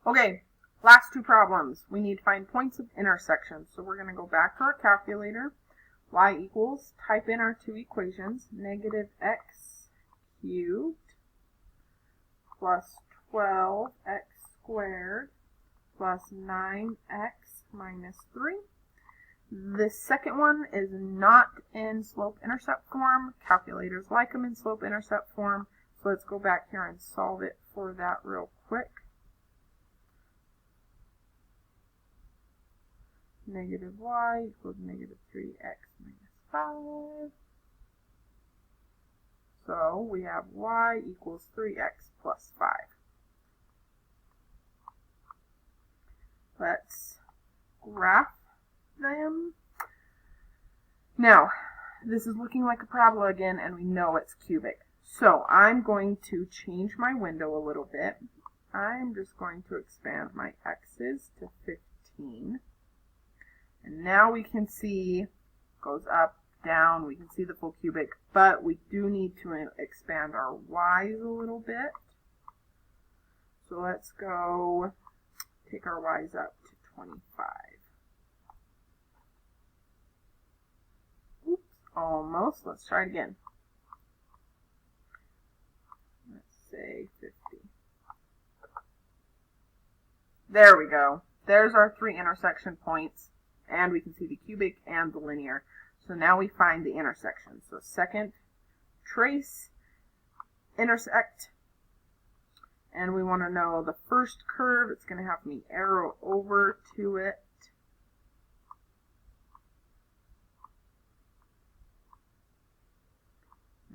Okay, last two problems. We need to find points of intersection. So we're going to go back to our calculator. Y equals, type in our two equations, negative x cubed plus 12x squared plus 9x minus 3. The second one is not in slope-intercept form. Calculators like them in slope-intercept form. So let's go back here and solve it for that real quick. Negative y equals negative 3x minus 5. So we have y equals 3x plus 5. Let's graph them. Now, this is looking like a parabola again, and we know it's cubic. So I'm going to change my window a little bit. I'm just going to expand my x's to 15. And now we can see, goes up, down, we can see the full cubic, but we do need to expand our y's a little bit. So let's go take our y's up to 25. Oops, almost. Let's try it again. Let's say 50. There we go. There's our three intersection points, and we can see the cubic and the linear. So now we find the intersection. So second, trace, intersect, and we want to know the first curve. It's going to have me arrow over to it.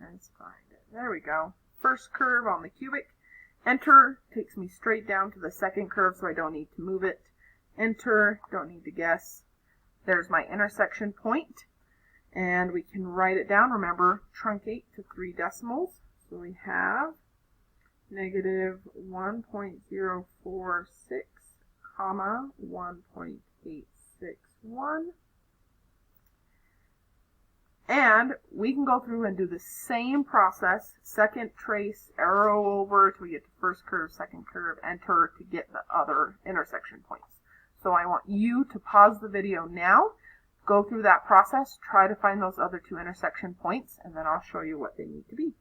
Let's find it. There we go. First curve on the cubic. Enter takes me straight down to the second curve, so I don't need to move it. Enter, don't need to guess. There's my intersection point. And we can write it down. Remember, truncate to 3 decimals. So we have negative 1.046, comma 1.861. And we can go through and do the same process. Second trace, arrow over till we get to first curve, second curve, enter to get the other intersection points. So I want you to pause the video now. Go through that process, try to find those other two intersection points, and then I'll show you what they need to be.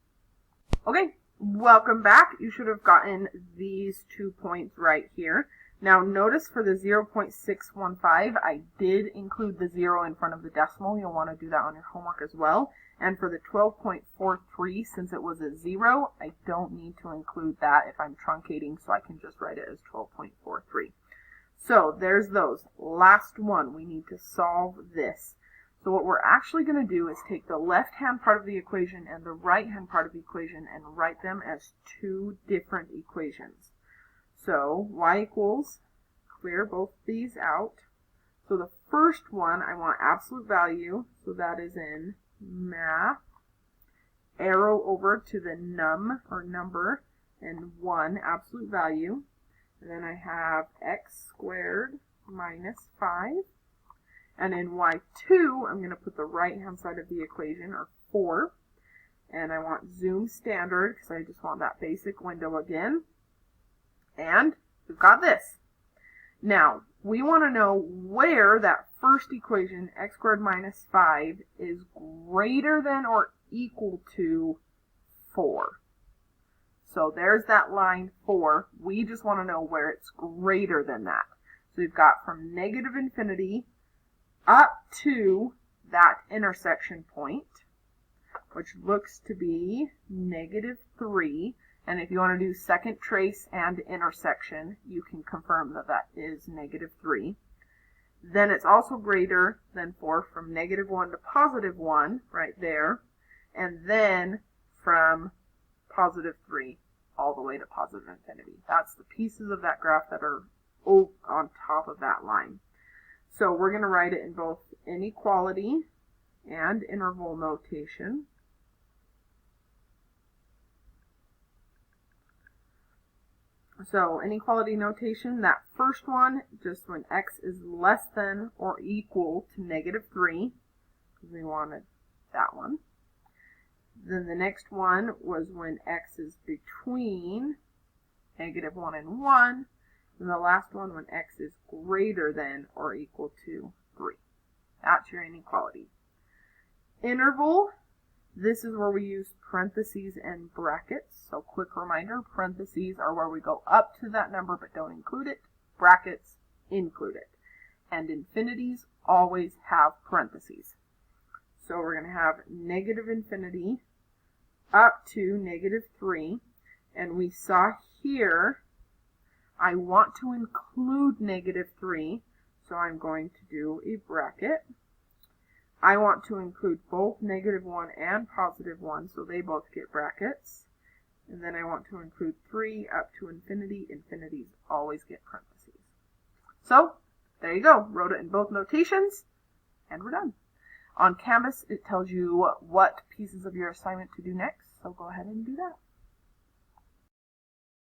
Okay, welcome back. You should have gotten these 2 points right here. Now notice for the 0.615, I did include the 0 in front of the decimal. You'll want to do that on your homework as well. And for the 12.43, since it was a 0, I don't need to include that if I'm truncating, so I can just write it as 12.43. So there's those. Last one, we need to solve this. So what we're actually going to do is take the left-hand part of the equation and the right-hand part of the equation and write them as two different equations. So y equals, clear both these out. So the first one, I want absolute value, so that is in math. Arrow over to the num, or number, and 1, absolute value. And then I have x squared minus 5. And in y2, I'm going to put the right-hand side of the equation, or 4. And I want zoom standard, because I just want that basic window again. And we've got this. Now, we want to know where that first equation, x squared minus 5, is greater than or equal to 4. So there's that line 4. We just want to know where it's greater than that. So we've got from negative infinity up to that intersection point, which looks to be negative 3. And if you want to do second trace and intersection, you can confirm that that is negative 3. Then it's also greater than 4 from negative 1 to positive 1, right there. And then from positive 3 all the way to positive infinity. That's the pieces of that graph that are on top of that line. So we're going to write it in both inequality and interval notation. So inequality notation, that first one, just when x is less than or equal to negative 3, because we wanted that one. Then the next one was when x is between negative 1 and 1. And the last one when x is greater than or equal to 3. That's your inequality. Interval, this is where we use parentheses and brackets. So quick reminder, parentheses are where we go up to that number but don't include it. Brackets include it. And infinities always have parentheses. So we're going to have negative infinity up to negative 3. And we saw here, I want to include negative 3, so I'm going to do a bracket. I want to include both negative 1 and positive 1, so they both get brackets. And then I want to include 3 up to infinity. Infinities always get parentheses. So, there you go. Wrote it in both notations, and we're done. On Canvas, it tells you what pieces of your assignment to do next, so go ahead and do that.